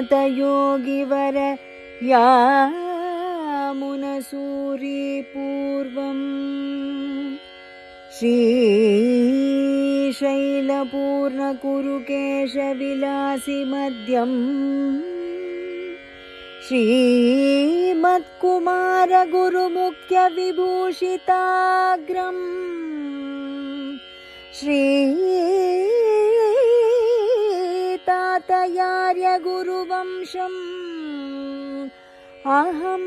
श्रीनाथयोगिवर यामुनसूरीपूर्वम् श्रीशैलपूर्णकुरुकेशविलासिमध्यम् श्रीमत्कुमारगुरुमुख्यविभूषिताग्रम् श्रीतातयार्यगुरुवंशम् अहं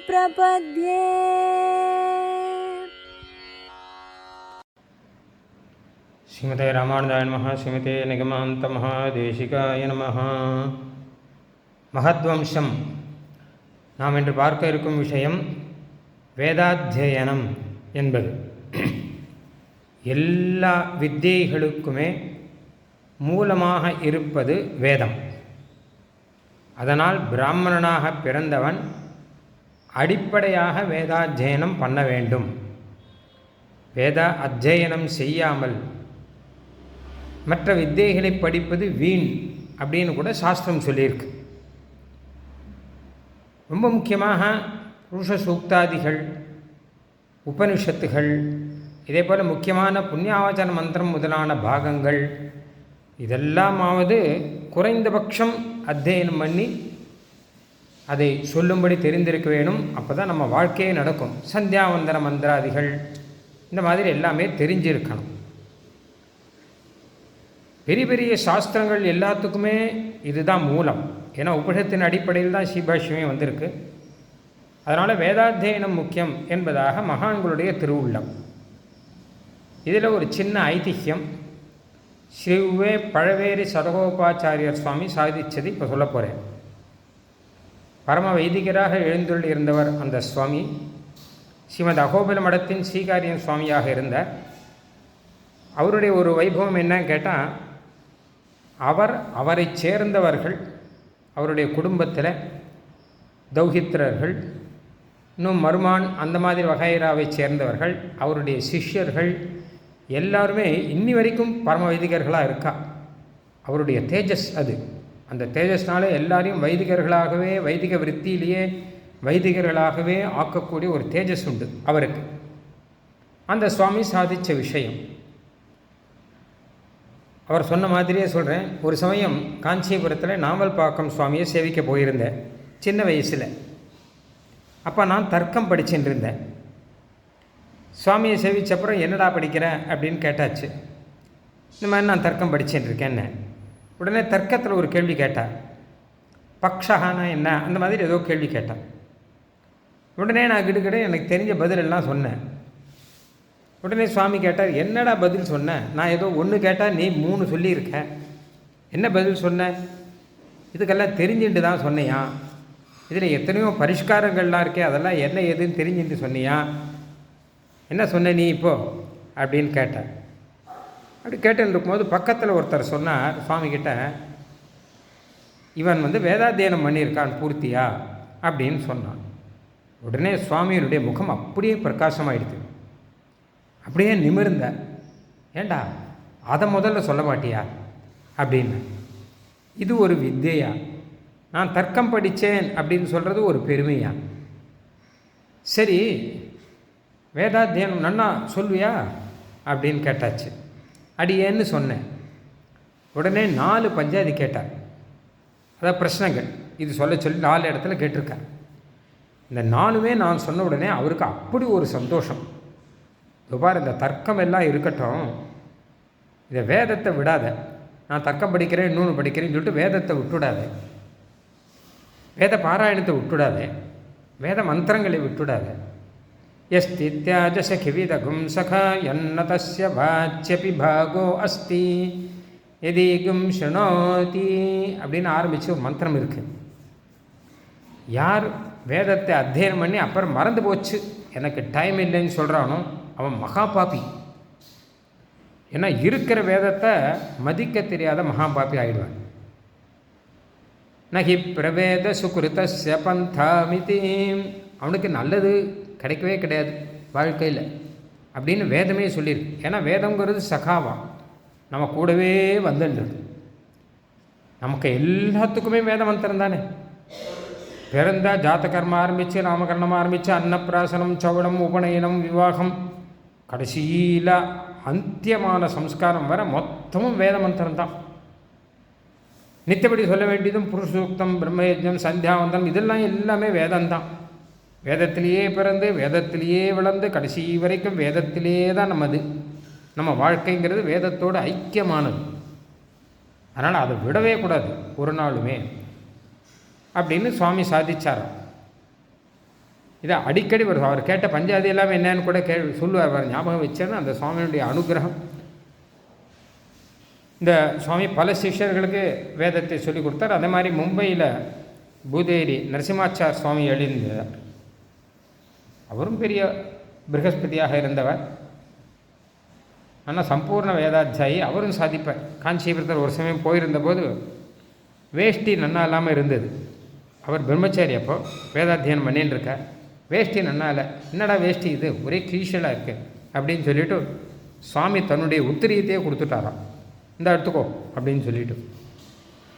प्रपद्ये। ஸ்ரீமதே ராமானுஜாய நமः. ஸ்ரீமதே நிகமாந்த மகாதேசிகாய நமः. மகத்வம்சம். நாம் இன்று பார்க்க இருக்கும் விஷயம் வேதாத்தியனம் என்பது. எல்லா வித்தியைகளுக்குமே மூலமாக இருப்பது வேதம். அதனால் பிராமணனாக பிறந்தவன் அடிப்படையாக வேதாத்தியனம் பண்ண வேண்டும். வேத அத்தியனம் செய்யாமல் மற்ற வித்தியைகளை படிப்பது வீண் அப்படின்னு கூட சாஸ்திரம் சொல்லியிருக்கு. ரொம்ப முக்கியமாக புருஷ சூக்தாதிகள், உபனிஷத்துகள், இதே போல் முக்கியமான புண்ணியாவச்சன மந்திரம் முதலான பாகங்கள் இதெல்லாமாவது குறைந்தபட்சம் அத்தியனம் பண்ணி அதை சொல்லும்படி தெரிந்திருக்க வேணும். அப்போ தான் நம்ம வாழ்க்கையே நடக்கும். சந்தியாவந்தன மந்திராதிகள் இந்த மாதிரி எல்லாமே தெரிஞ்சிருக்கணும். பெரிய பெரிய சாஸ்திரங்கள் எல்லாத்துக்குமே இதுதான் மூலம். ஏன்னா உபனிஷத்தின் அடிப்படையில் தான் ஸ்ரீபாஷ்யமே வந்திருக்கு. அதனால் வேதாத்தியனம் முக்கியம் என்பதாக மகான்களுடைய திருவுள்ளம். இதில் ஒரு சின்ன ஐதிஹ்யம். ஸ்ரீ பழவேரி சதகோபாச்சாரியர் சுவாமி சாதித்தது இப்போ சொல்ல போகிறேன். பரம வைதிகராக எழுந்துள்ள இருந்தவர் அந்த சுவாமி. ஸ்ரீமத் அகோபில மடத்தின் ஸ்ரீகாரியம் சுவாமியாக இருந்தார். அவருடைய ஒரு வைபவம் என்னன்னு கேட்டால், அவரை சேர்ந்தவர்கள், அவருடைய குடும்பத்தில் தௌஹித்திரர்கள், இன்னும் மருமான் அந்த மாதிரி வகைராவை சேர்ந்தவர்கள், அவருடைய சிஷ்யர்கள் எல்லாருமே இன்னி வரைக்கும் பரம வைதிகர்களாக இருக்கா. அவருடைய தேஜஸ் அது. அந்த தேஜஸ்னால எல்லாரையும் வைதிகர்களாகவே, வைதிக விற்த்தியிலேயே வைதிகர்களாகவே ஆக்கக்கூடிய ஒரு தேஜஸ் உண்டு அவருக்கு. அந்த சுவாமி சாதித்த விஷயம் அவர் சொன்ன மாதிரியே சொல்கிறேன். ஒரு சமயம் காஞ்சிபுரத்தில் நாவல்பாக்கம் சுவாமியை சேவிக்க போயிருந்தேன் சின்ன வயசில். அப்போ நான் தர்க்கம் படிச்சுட்டு இருந்தேன். சுவாமியை சேவிச்சப்புறம் என்னடா படிக்கிற அப்படின்னு கேட்டாச்சு. இந்த மாதிரி நான் தர்க்கம் படிச்சுட்டு இருக்கேன்னு. உடனே தர்க்கத்தில் ஒரு கேள்வி கேட்டார். பக்ஷகானா என்ன அந்த மாதிரி ஏதோ கேள்வி கேட்டான். உடனே நான் கிடுக்கிட எனக்கு தெரிஞ்ச பதிலெல்லாம் சொன்னேன். உடனே சுவாமி கேட்டார், என்னடா பதில் சொன்னேன்? நான் ஏதோ ஒன்று கேட்டால் நீ 3 சொல்லியிருக்க. என்ன பதில் சொன்னேன்? இதுக்கெல்லாம் தெரிஞ்சுட்டு தான் சொன்னியா? இதில் எத்தனையோ பரிஷ்காரங்கள்லாம் இருக்கே, அதெல்லாம் என்ன ஏதுன்னு தெரிஞ்சுட்டு சொன்னியா? என்ன சொன்ன நீ இப்போது அப்படின்னு கேட்டேன். அப்படி கேட்டுன்னு இருக்கும்போது பக்கத்தில் ஒருத்தர் சொன்னார் சுவாமிகிட்ட, இவன் வேதாத்தியனம் பண்ணியிருக்கான் பூர்த்தியா அப்படின்னு சொன்னான். உடனே சுவாமியினுடைய முகம் அப்படியே பிரகாசமாயிடுது. அப்படியே நிமிர்ந்த, ஏண்டா அதை முதல்ல சொல்ல மாட்டியா அப்படின்னு. இது ஒரு வித்தையா? நான் தர்க்கம் படித்தேன் அப்படின்னு சொல்கிறது ஒரு பெருமையா? சரி, வேதாத்தியனம் நன்னா சொல்வியா அப்படின்னு கேட்டாச்சு. அடியேன்னு சொன்னேன். உடனே 4 பஞ்சாதி கேட்டார். அதாவது பிரச்சனைகள் இது சொல்ல சொல்லி 4 இடத்துல கேட்டிருக்கார். இந்த 4மே நான் சொன்ன உடனே அவருக்கு அப்படி ஒரு சந்தோஷம். பார், இந்த தர்க்கம் எல்லாம் இருக்கட்டும், இதை வேதத்தை விடாத. நான் தர்க்கம் படிக்கிறேன், இன்னொன்று படிக்கிறேன்னு சொல்லிட்டு வேதத்தை விட்டுவிடாத, வேத பாராயணத்தை விட்டுவிடாத, வேத மந்திரங்களை விட்டுவிடாத. எஸ்தித்யாஜ சகிவிதகும் சகா யன்னதஸ்ய வாச்சியபி பாகோ அஸ்தி எதீகும் ஷணோதி அப்படின்னு ஆரம்பித்து ஒரு மந்திரம் இருக்குது. யார் வேதத்தை அத்தியனம் பண்ணி அப்புறம் மறந்து போச்சு, எனக்கு டைம் இல்லைன்னு சொல்கிறானோ அவன் மகாபாபி. ஏன்னா இருக்கிற வேதத்தை மதிக்க தெரியாத மகாபாபி ஆகிடுவான். நகி பிரவேத சுகிருதஸ்ய பந்தாமிதி. அவனுக்கு நல்லது கிடைக்கவே கிடையாது வாழ்க்கையில் அப்படின்னு வேதமே சொல்லியிருக்கு. ஏன்னா வேதங்கிறது சகாவா நம்ம கூடவே வந்துன்றது. நமக்கு எல்லாத்துக்குமே வேத மந்திரம் தானே. பிறந்தா ஜாத்தகர்மம் ஆரம்பித்து நாமகரணம் ஆரம்பித்து அன்னப்பிராசனம் சவடம் உபநயனம் விவாகம் கடைசியில் அந்தியமான சம்ஸ்காரம் வர மொத்தமும் வேத மந்திரம் தான். நித்தபடி சொல்ல வேண்டியதும் புருஷசூக்தம் பிரம்மயஜம் சந்தியாவந்தம் இதெல்லாம் எல்லாமே வேதம்தான். வேதத்திலேயே பிறந்து வேதத்திலேயே வளர்ந்து கடைசி வரைக்கும் வேதத்திலே தான் நம்ம வாழ்க்கைங்கிறது வேதத்தோடு ஐக்கியமானது. அதனால் அதை விடவே கூடாது ஒரு நாளுமே அப்படின்னு சுவாமி சாதிச்சார். இதை அடிக்கடி வரும். அவர் கேட்ட பஞ்சாதி எல்லாமே என்னன்னு கூட சொல்லுவார். அவர் ஞாபகம் வச்சேன்னு அந்த சுவாமியுடைய அனுகிரகம். இந்த சுவாமி பல சிஷ்யர்களுக்கு வேதத்தை சொல்லிக் கொடுத்தார். அதே மாதிரி மும்பையில் பூதேரி நரசிம்மாச்சார் சுவாமி எழுந்தார். அவரும் பெரிய ப்ரகஸ்பதியாக இருந்தவர். ஆனால் சம்பூர்ண வேதாத்தியாயி அவரும் சாதிப்பார். காஞ்சிபுரத்தில் ஒரு சமயம் போயிருந்தபோது வேஷ்டி நன்னா இல்லாமல் இருந்தது. அவர் பிரம்மச்சாரி அப்போ வேதாத்தியனம் பண்ணின்னு இருக்கார். வேஷ்டி நன்னா இல்லை. என்னடா வேஷ்டி இது ஒரே கிளீஷலாக இருக்குது அப்படின்னு சொல்லிவிட்டு சுவாமி தன்னுடைய உத்திரியத்தையே கொடுத்துட்டாராம். இந்த எடுத்துக்கோ அப்படின்னு சொல்லிவிட்டு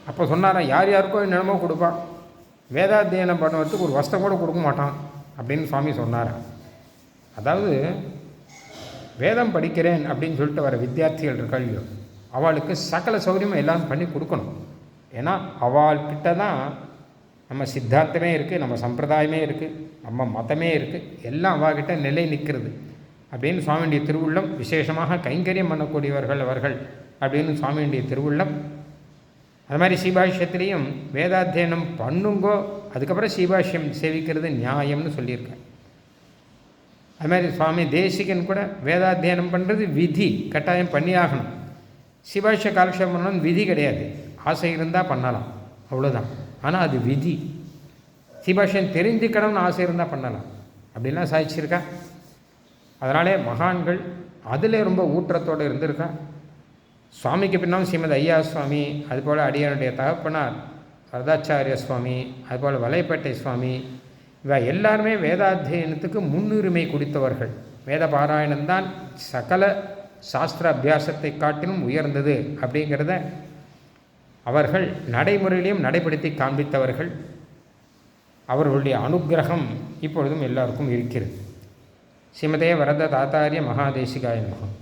அப்போ சொன்னாராம், யார் யாருக்கோ என்னென்னமோ கொடுப்பான், வேதாத்தியனம் பண்ணுறதுக்கு ஒரு வஸ்திரம் கூட கொடுக்க மாட்டான் அப்படின்னு சுவாமி சொன்னாராம். அதாவது வேதம் படிக்கிறேன் அப்படின்னு சொல்லிட்டு வர வித்தியார்த்திகள் இருக்காளியோ அவளுக்கு சகல சௌகரியமும் எல்லாம் பண்ணி கொடுக்கணும். ஏன்னா அவள்கிட்ட தான் நம்ம சித்தாந்தமே இருக்குது, நம்ம சம்பிரதாயமே இருக்குது, நம்ம மதமே இருக்குது, எல்லாம் அவகிட்ட நிலை நிற்கிறது அப்படின்னு சுவாமியுடைய திருவுள்ளம். விசேஷமாக கைங்கரியம் பண்ணக்கூடியவர்கள் அவர்கள் அப்படின்னு சுவாமியுடைய திருவுள்ளம். அது மாதிரி ஸ்ரீபாஷ்யத்திலையும் வேதாத்தியனம் பண்ணுங்கோ, அதுக்கப்புறம் ஸ்ரீபாஷ்யம் சேவிக்கிறது நியாயம்னு சொல்லியிருக்கேன். அது மாதிரி சுவாமி தேசிகன் கூட வேதாத்தியனம் பண்ணுறது விதி, கட்டாயம் பண்ணியாகணும். ஸ்ரீபாஷ்ய காலக்ஷேபம் பண்ணணும்னு விதி கிடையாது, ஆசை இருந்தால் பண்ணலாம், அவ்வளோதான். ஆனால் அது விதி. ஸ்ரீபாஷ்யம் தெரிஞ்சுக்கணும்னு ஆசை இருந்தால் பண்ணலாம் அப்படின்லாம் சாதிச்சிருக்கா. அதனாலே மகான்கள் அதில் ரொம்ப ஊற்றத்தோடு இருந்திருக்கா. சுவாமிக்கு பின்னால் ஸ்ரீமத் ஐயா சுவாமி, அதுபோல் அடியானுடைய தகப்பனார் வரதாச்சாரிய சுவாமி, அதுபோல் வலைப்பேட்டை சுவாமி, இவ எல்லாருமே வேதாத்தியனத்துக்கு முன்னுரிமை கொடுத்தவர்கள். வேத பாராயணம்தான் சகல சாஸ்திர அபியாசத்தை காட்டிலும் உயர்ந்தது அப்படிங்கிறத அவர்கள் நடைமுறையிலையும் நடைபடுத்தி காண்பித்தவர்கள். அவர்களுடைய அனுக்கிரகம் இப்பொழுதும் எல்லாருக்கும் இருக்கிறது. ஸ்ரீமதே வரத தாத்தாரிய மகாதேசிகாய நமः.